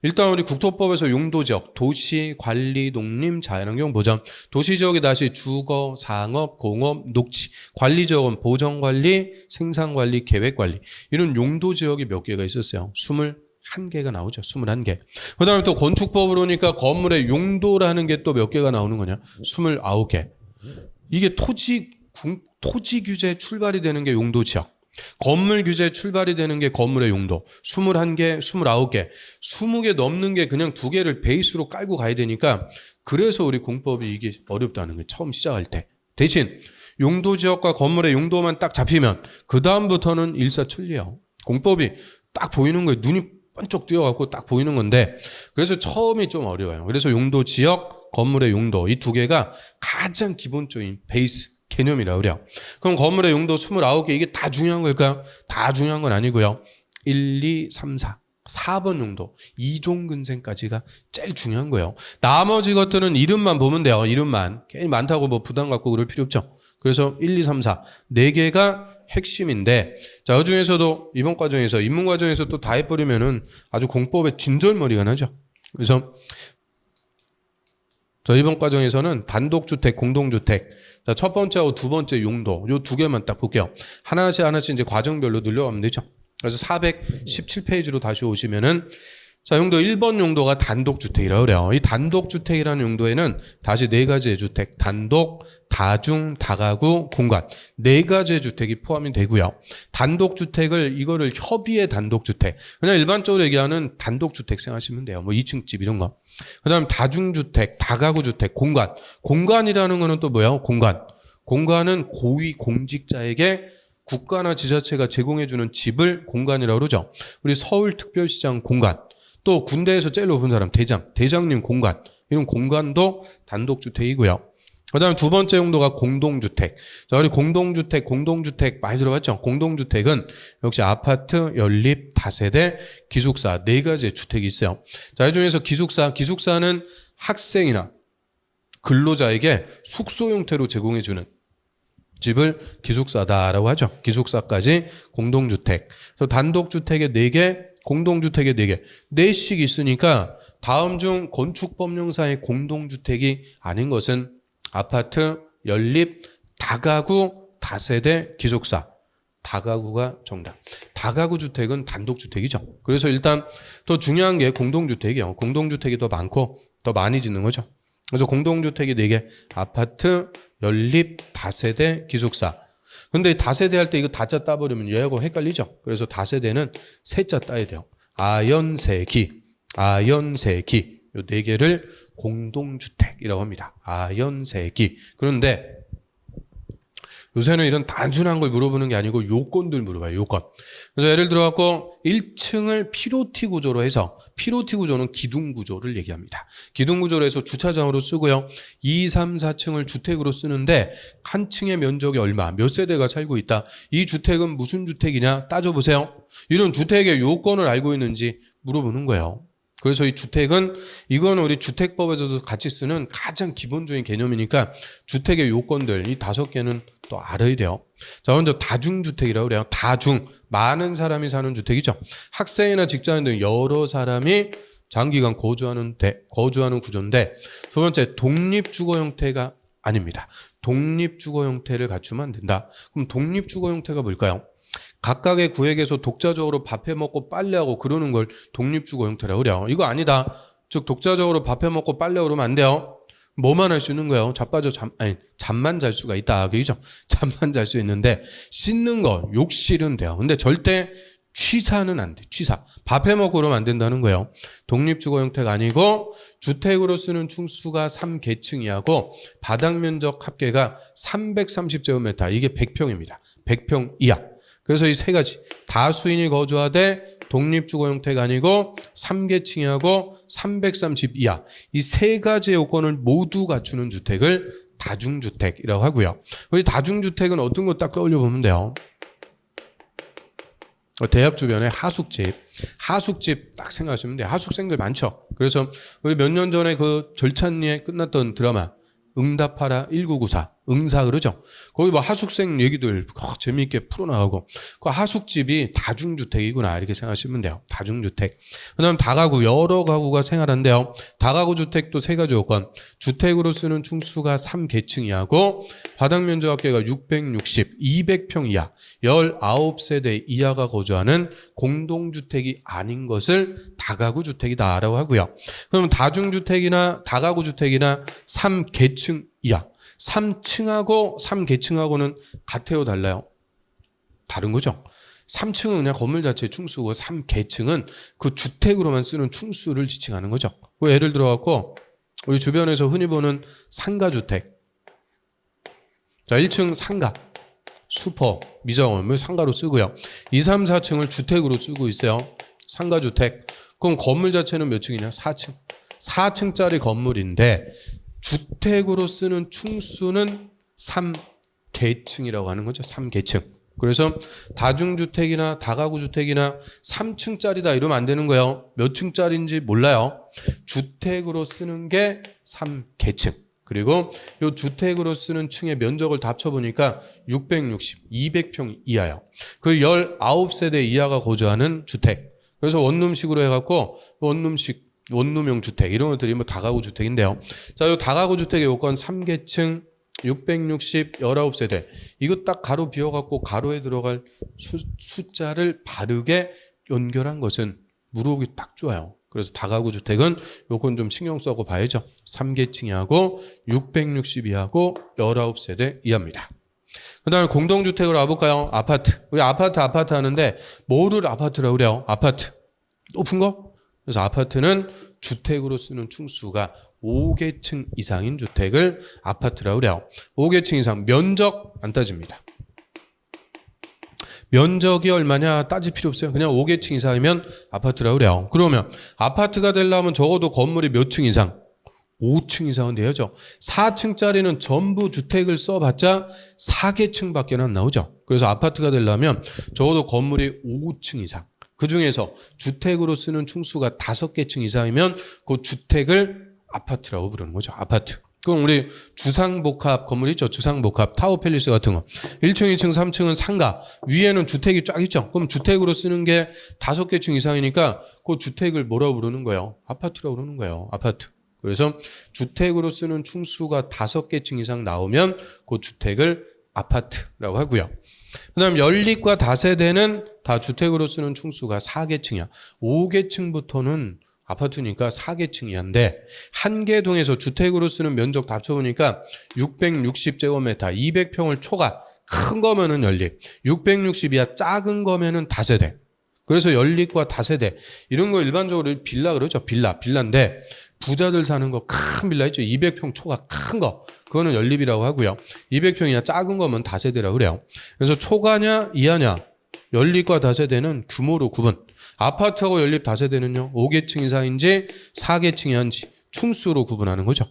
일단 우리 국토법에서 용도지역, 도시, 관리, 농림, 자연환경, 보전. 도시지역이 다시 주거, 상업, 공업, 녹지. 관리지역은 보전관리, 생산관리, 계획관리. 이런 용도지역이 몇 개가 있었어요. 21개가 나오죠. 21개. 그 다음에 또 건축법으로 오니까 건물의 용도라는 게 또 몇 개가 나오는 거냐? 29개. 이게 토지 규제 출발이 되는 게 용도지역. 건물 규제 출발이 되는 게 건물의 용도. 21개, 29개. 20개 넘는 게 그냥 2개를 베이스로 깔고 가야 되니까 그래서 우리 공법이 이게 어렵다는 거예요. 처음 시작할 때. 대신 용도지역과 건물의 용도만 딱 잡히면 그 다음부터는 일사천리예요. 공법이 딱 보이는 거예요. 눈이 번쩍 뛰어갖고 딱 보이는 건데 그래서 처음이 좀 어려워요. 그래서 용도지역, 건물의 용도 이 2개가 가장 기본적인 베이스 개념이라고 그래요. 그럼 건물의 용도 29개 이게 다 중요한 걸까요? 다 중요한 건 아니고요. 1, 2, 3, 4. 4번 용도, 이종근생까지가 제일 중요한 거예요. 나머지 것들은 이름만 보면 돼요. 이름만. 괜히 많다고 뭐 부담 갖고 그럴 필요 없죠. 그래서 1, 2, 3, 4. 4개가 핵심인데, 자, 그 중에서도 이번 과정에서, 입문 과정에서 또 다 해버리면은 아주 공법에 진절머리가 나죠. 그래서, 저 이번 과정에서는 단독주택, 공동주택. 자, 첫 번째하고 두 번째 용도. 요 두 개만 딱 볼게요. 하나씩 이제 과정별로 늘려가면 되죠. 그래서 417페이지로 다시 오시면은 자, 용도 1번 용도가 단독주택이라고 그래요. 이 단독주택이라는 용도에는 다시 네 가지의 주택, 단독, 다중, 다가구, 공간 네 가지의 주택이 포함이 되고요. 단독주택을 이거를 협의의 단독주택. 그냥 일반적으로 얘기하는 단독주택 생각하시면 돼요. 뭐 2층 집 이런 거. 그다음 다중주택, 다가구 주택, 공간. 공간이라는 거는 또 뭐예요? 공간. 공간은 고위 공직자에게 국가나 지자체가 제공해주는 집을 공간이라고 그러죠. 우리 서울특별시장 공간, 또 군대에서 제일 높은 사람 대장님 공간, 이런 공간도 단독주택이고요. 그 다음에 두 번째 용도가 공동주택. 자, 우리 공동주택 많이 들어봤죠? 공동주택은 역시 아파트, 연립, 다세대, 기숙사 네 가지의 주택이 있어요. 자, 이 중에서 기숙사는 학생이나 근로자에게 숙소 형태로 제공해주는 집을 기숙사다라고 하죠. 기숙사까지 공동주택. 그래서 단독주택에 4개, 공동주택에 4개. 4씩 있으니까 다음 중 건축법령상의 공동주택이 아닌 것은 아파트, 연립, 다가구, 다세대, 기숙사. 다가구가 정답. 다가구 주택은 단독주택이죠. 그래서 일단 더 중요한 게 공동주택이에요. 공동주택이 더 많고 더 많이 짓는 거죠. 그래서 공동주택이 4개. 아파트, 연립, 다세대, 기숙사. 근데 다세대 할 때 이거 다자 따버리면 얘하고 헷갈리죠. 그래서 다세대는 세자 따야 돼요. 아연세기. 요 4개를 공동주택이라고 합니다. 아연세기. 그런데 요새는 이런 단순한 걸 물어보는 게 아니고 요건들 물어봐요. 요건. 그래서 예를 들어갖고 1층을 피로티 구조로 해서 피로티 구조는 기둥 구조를 얘기합니다. 기둥 구조로 해서 주차장으로 쓰고요. 2, 3, 4층을 주택으로 쓰는데 한 층의 면적이 얼마, 몇 세대가 살고 있다. 이 주택은 무슨 주택이냐 따져보세요. 이런 주택의 요건을 알고 있는지 물어보는 거예요. 그래서 이 주택은 이건 우리 주택법에서도 같이 쓰는 가장 기본적인 개념이니까 주택의 요건들 이 5개는 또 알아야 돼요. 자, 먼저 다중주택이라고 그래요. 다중, 많은 사람이 사는 주택이죠. 학생이나 직장인 등 여러 사람이 장기간 거주하는 구조인데 두 번째 독립주거 형태가 아닙니다. 독립주거 형태를 갖추면 안 된다. 그럼 독립주거 형태가 뭘까요? 각각의 구역에서 독자적으로 밥해 먹고 빨래하고 그러는 걸 독립주거 형태라고 그래요. 이거 아니다. 즉 독자적으로 밥해 먹고 빨래하고 그러면 안 돼요. 뭐만 할 수 있는 거예요? 잠만 잘 수가 있다. 그죠? 잠만 잘 수 있는데 씻는 거, 욕실은 돼요. 근데 절대 취사는 안 돼. 취사. 밥해 먹고 그러면 안 된다는 거예요. 독립주거 형태가 아니고 주택으로 쓰는 층수가 3계층이하고 바닥 면적 합계가 330제곱미터. 이게 100평입니다. 100평 이하. 그래서 이 세 가지 다수인이 거주하되 독립주거 형태가 아니고 3계층이하고 330 이하 이 세 가지의 요건을 모두 갖추는 주택을 다중주택이라고 하고요. 이 다중주택은 어떤 거 딱 떠올려 보면 돼요. 대학 주변에 하숙집 딱 생각하시면 돼요. 하숙생들 많죠. 그래서 우리 몇 년 전에 그 절찬리에 끝났던 드라마 응답하라 1994 응사 그러죠. 거기 뭐 하숙생 얘기들 재미있게 풀어나가고 그 하숙집이 다중주택이구나 이렇게 생각하시면 돼요. 다중주택. 그다음 다가구 여러 가구가 생활한대요. 다가구 주택도 세 가지 요건. 주택으로 쓰는 층수가 3계층이하고 바닥 면적 합계가 660, 200평 이하 19세대 이하가 거주하는 공동주택이 아닌 것을 다가구 주택이다라고 하고요. 그럼 다중주택이나 다가구 주택이나 3계층 이하 3층하고 3계층하고는 같아요, 달라요? 다른 거죠. 3층은 그냥 건물 자체의 층수고 3계층은 그 주택으로만 쓰는 층수를 지칭하는 거죠. 예를 들어갖고 우리 주변에서 흔히 보는 상가주택. 자, 1층 상가, 슈퍼, 미장원, 상가로 쓰고요. 2, 3, 4층을 주택으로 쓰고 있어요. 상가주택. 그럼 건물 자체는 몇 층이냐? 4층. 4층짜리 건물인데 주택으로 쓰는 층수는 3계층이라고 하는 거죠. 3계층. 그래서 다중주택이나 다가구주택이나 3층짜리다 이러면 안 되는 거예요. 몇 층짜리인지 몰라요. 주택으로 쓰는 게 3계층. 그리고 이 주택으로 쓰는 층의 면적을 다 합쳐보니까 660, 200평 이하요. 그 19세대 이하가 거주하는 주택. 그래서 원룸식으로 해갖고 원룸형 주택 이런 것들이 뭐 다가구 주택인데요. 자, 이 다가구 주택의 요건 3계층 660 19세대. 이거 딱 가로 비워갖고 가로에 들어갈 숫자를 바르게 연결한 것은 물어보기 딱 좋아요. 그래서 다가구 주택은 요건 좀 신경 써고 봐야죠. 3계층이하고 662하고 19세대 이하입니다. 그 다음에 공동주택으로 와볼까요? 아파트. 우리 아파트 하는데 뭐를 아파트라고 그래요? 아파트. 높은 거? 그래서 아파트는 주택으로 쓰는 층수가 5계층 이상인 주택을 아파트라고 그래요. 5계층 이상. 면적 안 따집니다. 면적이 얼마냐 따질 필요 없어요. 그냥 5계층 이상이면 아파트라고 그래요. 그러면 아파트가 되려면 적어도 건물이 몇 층 이상? 5층 이상은 돼야죠. 4층짜리는 전부 주택을 써봤자 4계층밖에 안 나오죠. 그래서 아파트가 되려면 적어도 건물이 5층 이상. 그 중에서 주택으로 쓰는 층수가 5계층 이상이면 그 주택을 아파트라고 부르는 거죠. 아파트. 그럼 우리 주상복합 건물 있죠? 주상복합 타워팰리스 같은 거. 1층, 2층, 3층은 상가. 위에는 주택이 쫙 있죠? 그럼 주택으로 쓰는 게 5계층 이상이니까 그 주택을 뭐라고 부르는 거예요? 아파트라고 부르는 거예요. 아파트. 그래서 주택으로 쓰는 층수가 5계층 이상 나오면 그 주택을 아파트라고 하고요. 그 다음 연립과 다세대는 다 주택으로 쓰는 층수가 4계층이야. 5계층부터는 아파트니까 4계층 이하인데 한계동에서 주택으로 쓰는 면적 다 합쳐보니까 660제곱미터 200평을 초과 큰 거면은 연립 660 이하 작은 거면은 다세대. 그래서 연립과 다세대 이런 거 일반적으로 빌라 그러죠. 빌라인데 부자들 사는 거 큰 빌라 있죠. 200평 초과 큰 거 그거는 연립이라고 하고요. 200평 이하 작은 거면 다세대라고 그래요. 그래서 초과냐 이하냐 연립과 다세대는 규모로 구분. 아파트하고 연립 다세대는요. 5계층 이상인지 4계층 이하인지 층수로 구분하는 거죠.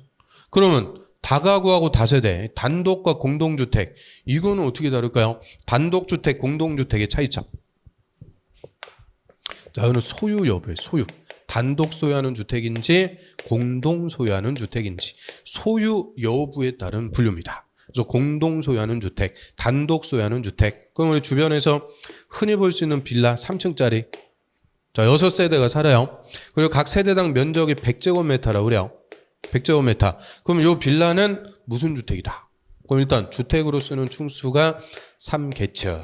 그러면 다가구하고 다세대, 단독과 공동주택 이거는 어떻게 다를까요? 단독주택, 공동주택의 차이점. 자, 이거는 소유 여부예요. 소유. 단독 소유하는 주택인지 공동 소유하는 주택인지 소유 여부에 따른 분류입니다. 그래서 공동 소유하는 주택, 단독 소유하는 주택. 그럼 우리 주변에서 흔히 볼 수 있는 빌라 3층짜리. 자, 6세대가 살아요. 그리고 각 세대당 면적이 100제곱미터라고 그래요. 100제곱미터. 그럼 이 빌라는 무슨 주택이다? 그럼 일단 주택으로 쓰는 층수가 3계층.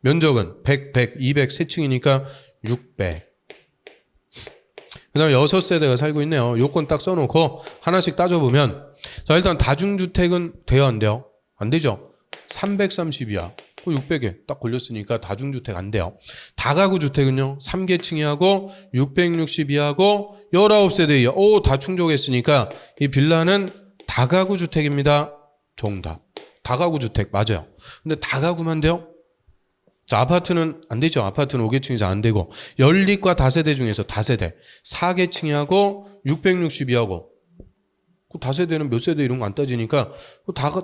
면적은 100, 200, 3층이니까 600. 그 다음에 6세대가 살고 있네요. 요건 딱 써놓고 하나씩 따져보면 자 일단 다중주택은 돼요 안 돼요? 안 되죠. 330이야. 600에 딱 걸렸으니까 다중주택 안 돼요. 다가구 주택은요. 3계층이하고 662하고 19세대 이하. 오, 다 충족했으니까 이 빌라는 다가구 주택입니다. 정답. 다가구 주택 맞아요. 근데 다가구만 돼요? 자, 아파트는 안 되죠. 아파트는 5계층 이상 안 되고 연립과 다세대 중에서 다세대 4계층이하고 662하고 그 다세대는 몇 세대 이런 거 안 따지니까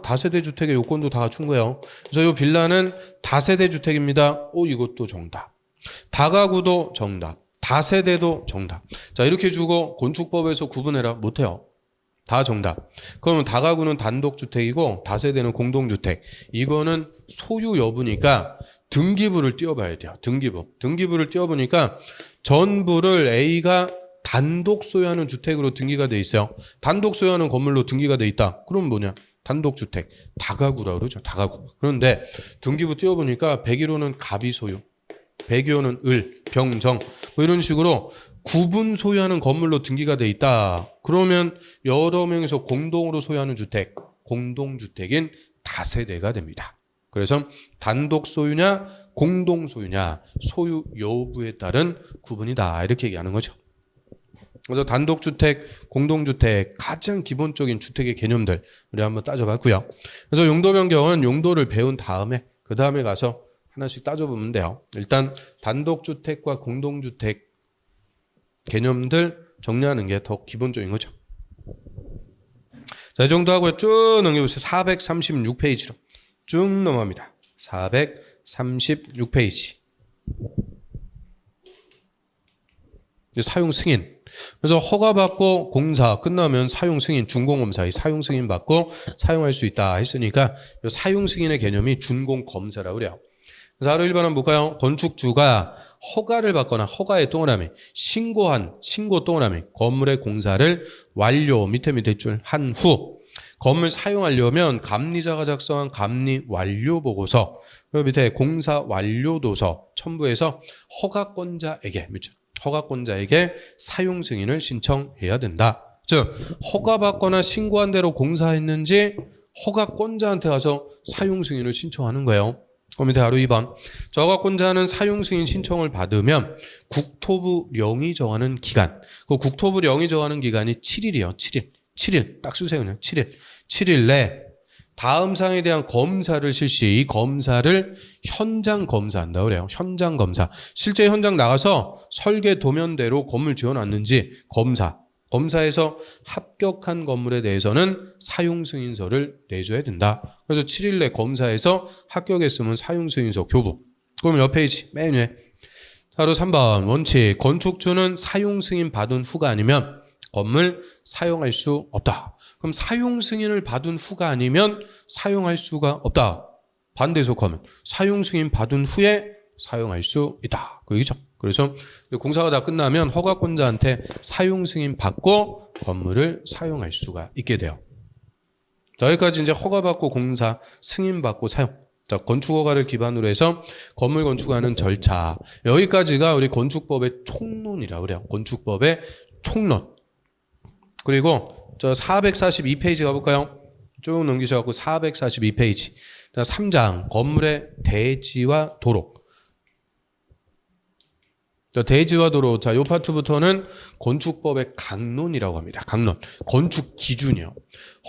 다세대 주택의 요건도 다 갖춘 거예요. 그래서 이 빌라는 다세대 주택입니다. 오, 이것도 정답. 다가구도 정답. 다세대도 정답. 자, 이렇게 주고 건축법에서 구분해라 못해요. 다 정답. 그러면 다가구는 단독주택이고 다세대는 공동주택. 이거는 소유 여부니까 등기부를 띄워봐야 돼요. 등기부를 띄워보니까 전부를 A가 단독 소유하는 주택으로 등기가 돼 있어요. 단독 소유하는 건물로 등기가 돼 있다. 그럼 뭐냐? 단독주택. 다가구라고 그러죠. 다가구. 그런데 등기부 띄워보니까 101호는 갑이 소유, 102호는 을, 병, 정 뭐 이런 식으로 구분 소유하는 건물로 등기가 돼 있다. 그러면 여러 명이서 공동으로 소유하는 주택, 공동주택인 다세대가 됩니다. 그래서 단독 소유냐 공동 소유냐 소유 여부에 따른 구분이다. 이렇게 얘기하는 거죠. 그래서 단독주택, 공동주택 가장 기본적인 주택의 개념들 우리 한번 따져봤고요. 그래서 용도 변경은 용도를 배운 다음에 그 다음에 가서 하나씩 따져보면 돼요. 일단 단독주택과 공동주택 개념들 정리하는 게 더 기본적인 거죠. 자, 이 정도 하고요. 쭉 넘겨보세요. 436페이지로 쭉 넘어갑니다. 436페이지. 사용 승인. 그래서 허가받고 공사 끝나면 사용 승인, 준공검사의 사용 승인 받고 사용할 수 있다 했으니까 이 사용 승인의 개념이 준공검사라고 그래요. 그래서 하루 1번은 볼까요? 건축주가 허가를 받거나 허가의 동그라미, 신고 동그라미, 건물의 공사를 완료, 밑에 줄 한 후 건물 사용하려면 감리자가 작성한 감리 완료 보고서, 그리고 밑에 공사 완료 도서 첨부해서 허가권자에게 사용 승인을 신청해야 된다. 즉 허가받거나 신고한 대로 공사했는지 허가권자한테 가서 사용 승인을 신청하는 거예요. 그럼 밑에 하루 2번. 허가권자는 사용 승인 신청을 받으면 국토부령이 정하는 기간. 그 국토부령이 정하는 기간이 7일이요. 7일. 딱 쓰세요. 그냥 7일 내 다음 사항에 대한 검사를 실시. 이 검사를 현장 검사한다 그래요. 현장 검사. 실제 현장 나가서 설계 도면대로 건물 지어놨는지 검사해서 합격한 건물에 대해서는 사용 승인서를 내줘야 된다. 그래서 7일 내 검사해서 합격했으면 사용 승인서 교부. 그럼 옆 페이지 맨 위에. 바로 3번 원칙. 건축주는 사용 승인 받은 후가 아니면 건물 사용할 수 없다. 그럼 사용 승인을 받은 후가 아니면 사용할 수가 없다. 반대 해석하면 사용 승인 받은 후에 사용할 수 있다. 그거죠. 그래서 공사가 다 끝나면 허가권자한테 사용 승인 받고 건물을 사용할 수가 있게 돼요. 자, 여기까지 이제 허가받고 공사, 승인 받고 사용. 자, 건축허가를 기반으로 해서 건물 건축하는 절차. 여기까지가 우리 건축법의 총론이라고 그래요. 건축법의 총론. 그리고 저 442페이지 가볼까요? 쭉 넘기셔갖고 442페이지. 자, 3장 건물의 대지와 도로. 자, 대지와 도로. 자, 요 파트부터는 건축법의 강론이라고 합니다. 강론. 건축 기준이요.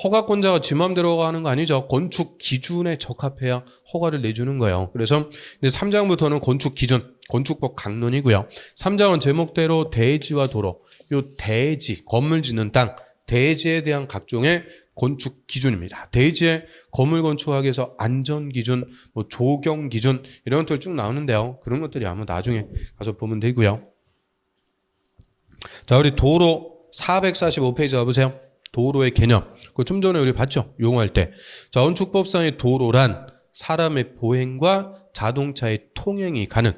허가권자가 지 맘대로 하는 거 아니죠. 건축 기준에 적합해야 허가를 내주는 거예요. 그래서 이제 3장부터는 건축 기준, 건축법 강론이고요. 3장은 제목대로 대지와 도로. 요 대지, 건물 짓는 땅, 대지에 대한 각종의 건축 기준입니다. 대지에 건물 건축하기 위해서 안전 기준, 뭐 조경 기준 이런 것들 쭉 나오는데요. 그런 것들이 아마 나중에 가서 보면 되고요. 자, 우리 도로 445페이지 가보세요. 도로의 개념. 그거 좀 전에 우리 봤죠? 용어할 때. 자, 건축법상의 도로란 사람의 보행과 자동차의 통행이 가능.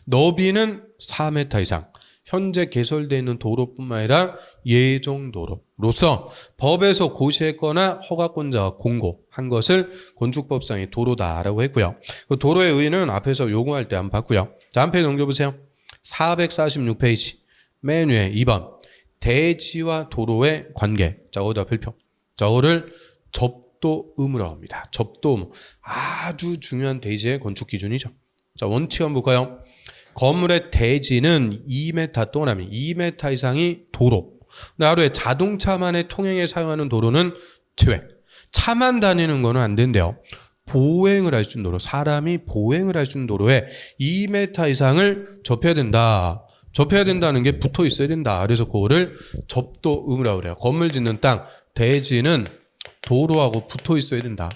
너비는 4m 이상. 현재 개설되어 있는 도로뿐만 아니라 예정도로로서 법에서 고시했거나 허가권자가 공고한 것을 건축법상의 도로다라고 했고요. 그 도로의 의의는 앞에서 요구할 때 한번 봤고요. 자, 한 페이지 넘겨보세요. 446페이지 맨 위에 2번 대지와 도로의 관계. 자, 거기다 별표. 자, 그거를 접도 의무라고 합니다. 접도 의무. 아주 중요한 대지의 건축 기준이죠. 자, 원칙 한번 볼까요? 건물의 대지는 2m 동그라미 2m 이상이 도로. 근데 하루에 자동차만의 통행에 사용하는 도로는 제외. 차만 다니는 거는 안 된대요. 보행을 할 수 있는 도로, 사람이 보행을 할 수 있는 도로에 2m 이상을 접해야 된다. 접해야 된다는 게 붙어 있어야 된다. 그래서 그거를 접도 의무라고 그래요. 건물 짓는 땅, 대지는 도로하고 붙어 있어야 된다.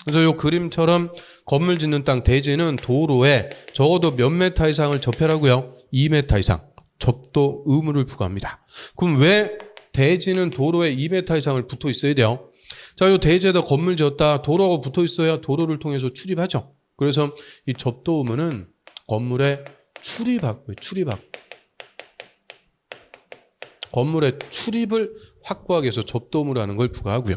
그래서 이 그림처럼 건물 짓는 땅 대지는 도로에 적어도 몇 메타 이상을 접해라고요? 2m 이상 접도 의무를 부과합니다. 그럼 왜 대지는 도로에 2m 이상을 붙어 있어야 돼요? 자, 이 대지에다 건물 지었다. 도로하고 붙어 있어야 도로를 통해서 출입하죠. 그래서 이 접도 의무는 건물에 건물의 출입을 확보하기 위해서 접도 의무라는 걸 부과하고요.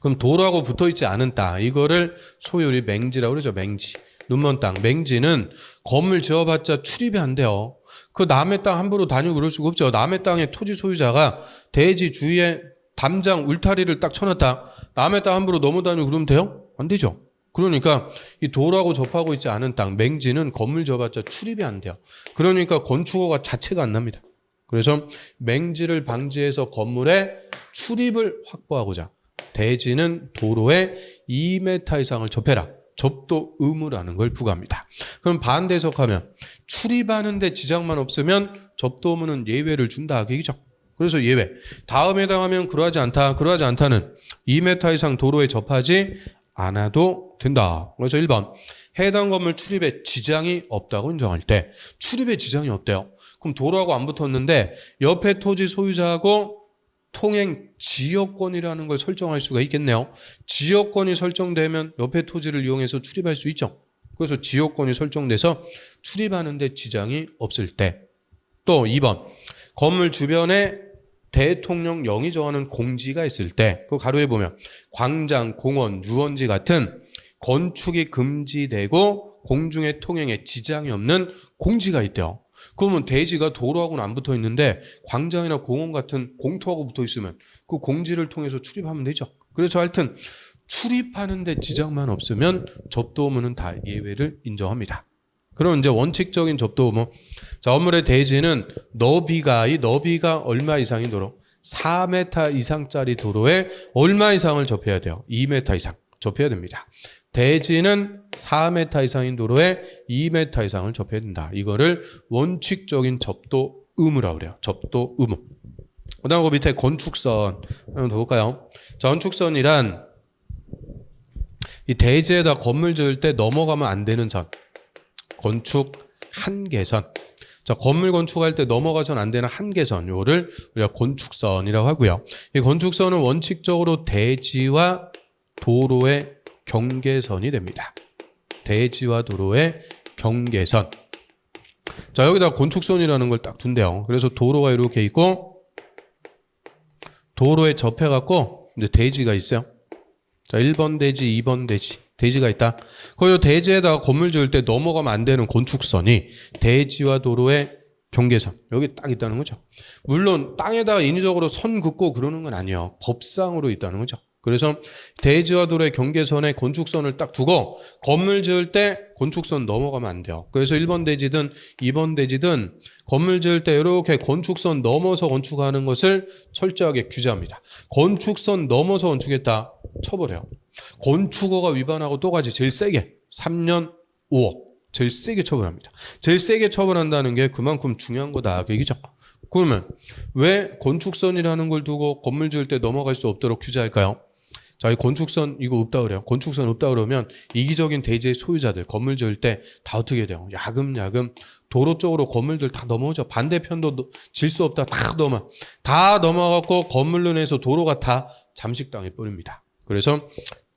그럼 도로하고 붙어있지 않은 땅, 이거를 소위 우리 맹지라고 그러죠. 맹지. 눈먼 땅. 맹지는 건물 지어봤자 출입이 안 돼요. 그 남의 땅 함부로 다니고 그럴 수가 없죠. 남의 땅의 토지 소유자가 대지 주위에 담장 울타리를 딱 쳐놨다. 남의 땅 함부로 넘어다니고 그러면 돼요? 안 되죠. 그러니까 이 도로하고 접하고 있지 않은 땅, 맹지는 건물 지어봤자 출입이 안 돼요. 그러니까 건축허가 자체가 안 납니다. 그래서 맹지를 방지해서 건물에 출입을 확보하고자 대지는 도로에 2m 이상을 접해라. 접도 의무라는 걸 부과합니다. 그럼 반대 해석하면 출입하는 데 지장만 없으면 접도 의무는 예외를 준다. 얘기죠. 그래서 예외. 다음에 해당하면 그러하지 않다. 그러하지 않다는 2m 이상 도로에 접하지 않아도 된다. 그래서 1번. 해당 건물 출입에 지장이 없다고 인정할 때 출입에 지장이 없대요. 그럼 도로하고 안 붙었는데 옆에 토지 소유자하고 통행 지역권이라는 걸 설정할 수가 있겠네요. 지역권이 설정되면 옆에 토지를 이용해서 출입할 수 있죠. 그래서 지역권이 설정돼서 출입하는데 지장이 없을 때. 또 2번. 건물 주변에 대통령령이 정하는 공지가 있을 때, 그 가로에 보면 광장, 공원, 유원지 같은 건축이 금지되고 공중의 통행에 지장이 없는 공지가 있대요. 그러면 대지가 도로하고는 안 붙어 있는데 광장이나 공원 같은 공터하고 붙어 있으면 그 공지를 통해서 출입하면 되죠. 그래서 하여튼 출입하는 데 지장만 없으면 접도 의무는 다 예외를 인정합니다. 그럼 이제 원칙적인 접도 의무. 자, 건물의 대지는 너비가 얼마 이상인 도로? 4m 이상짜리 도로에 얼마 이상을 접해야 돼요? 2m 이상 접해야 됩니다. 대지는 4m 이상인 도로에 2m 이상을 접해야 된다. 이거를 원칙적인 접도 의무라고 그래요. 접도 의무. 그 다음 그 밑에 건축선 한번 더 볼까요? 자, 건축선이란 이 대지에다 건물 지을 때 넘어가면 안 되는 선. 건축 한계선. 자, 건물 건축할 때 넘어가서는 안 되는 한계선. 요거를 우리가 건축선이라고 하고요. 이 건축선은 원칙적으로 대지와 도로의 경계선이 됩니다. 대지와 도로의 경계선. 자, 여기다 건축선이라는 걸 딱 둔대요. 그래서 도로가 이렇게 있고 도로에 접해갖고 이제 대지가 있어요. 자, 1번 대지, 2번 대지. 대지가 있다. 그 대지에다가 건물 지을 때 넘어가면 안 되는 건축선이 대지와 도로의 경계선. 여기 딱 있다는 거죠. 물론 땅에다가 인위적으로 선 긋고 그러는 건 아니에요. 법상으로 있다는 거죠. 그래서 대지와 도로의 경계선에 건축선을 딱 두고 건물 지을 때 건축선 넘어가면 안 돼요. 그래서 1번 대지든 2번 대지든 건물 지을 때 이렇게 건축선 넘어서 건축하는 것을 철저하게 규제합니다. 건축선 넘어서 건축했다. 처벌해요. 건축허가 위반하고 또 가지 제일 세게 3년 5억 제일 세게 처벌합니다. 제일 세게 처벌한다는 게 그만큼 중요한 거다 그 얘기죠. 그러면 왜 건축선이라는 걸 두고 건물 지을 때 넘어갈 수 없도록 규제할까요? 자, 이 건축선 이거 없다 그래요. 건축선 없다 그러면 이기적인 대지의 소유자들 건물 지을 때 다 어떻게 돼요? 야금야금 도로 쪽으로 건물들 다 넘어오죠. 반대편도 질 수 없다 다 넘어가고 건물로 인해서 도로가 다 잠식당해 버립니다. 그래서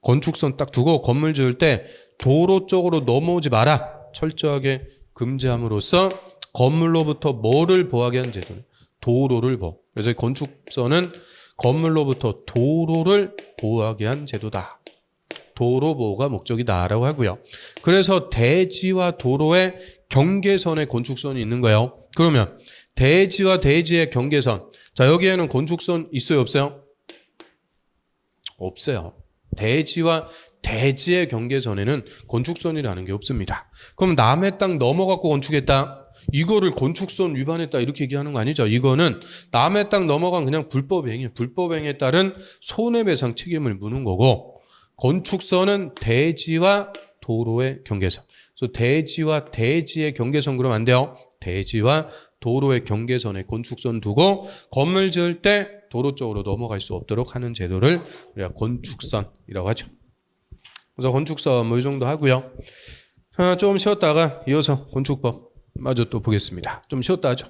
건축선 딱 두고 건물 지을 때 도로 쪽으로 넘어오지 마라. 철저하게 금지함으로써 건물로부터 뭐를 보호하게 한 제도는 도로를 보호. 그래서 건축선은 건물로부터 도로를 보호하게 한 제도다. 도로 보호가 목적이다라고 하고요. 그래서 대지와 도로의 경계선에 건축선이 있는 거예요. 그러면 대지와 대지의 경계선. 자, 여기에는 건축선 있어요, 없어요? 없어요. 대지와 대지의 경계선에는 건축선이라는 게 없습니다. 그럼 남의 땅 넘어갖고 건축했다. 이거를 건축선 위반했다 이렇게 얘기하는 거 아니죠. 이거는 남의 땅 넘어간 그냥 불법행위, 불법행위에 따른 손해배상 책임을 묻는 거고 건축선은 대지와 도로의 경계선. 그래서 대지와 대지의 경계선 그러면 안 돼요. 대지와 도로의 경계선에 건축선 두고 건물 지을 때 도로 쪽으로 넘어갈 수 없도록 하는 제도를 우리가 건축선이라고 하죠. 그래서 건축선 뭐 이 정도 하고요. 조금 쉬었다가 이어서 건축법 마저 또 보겠습니다. 좀 쉬었다 하죠.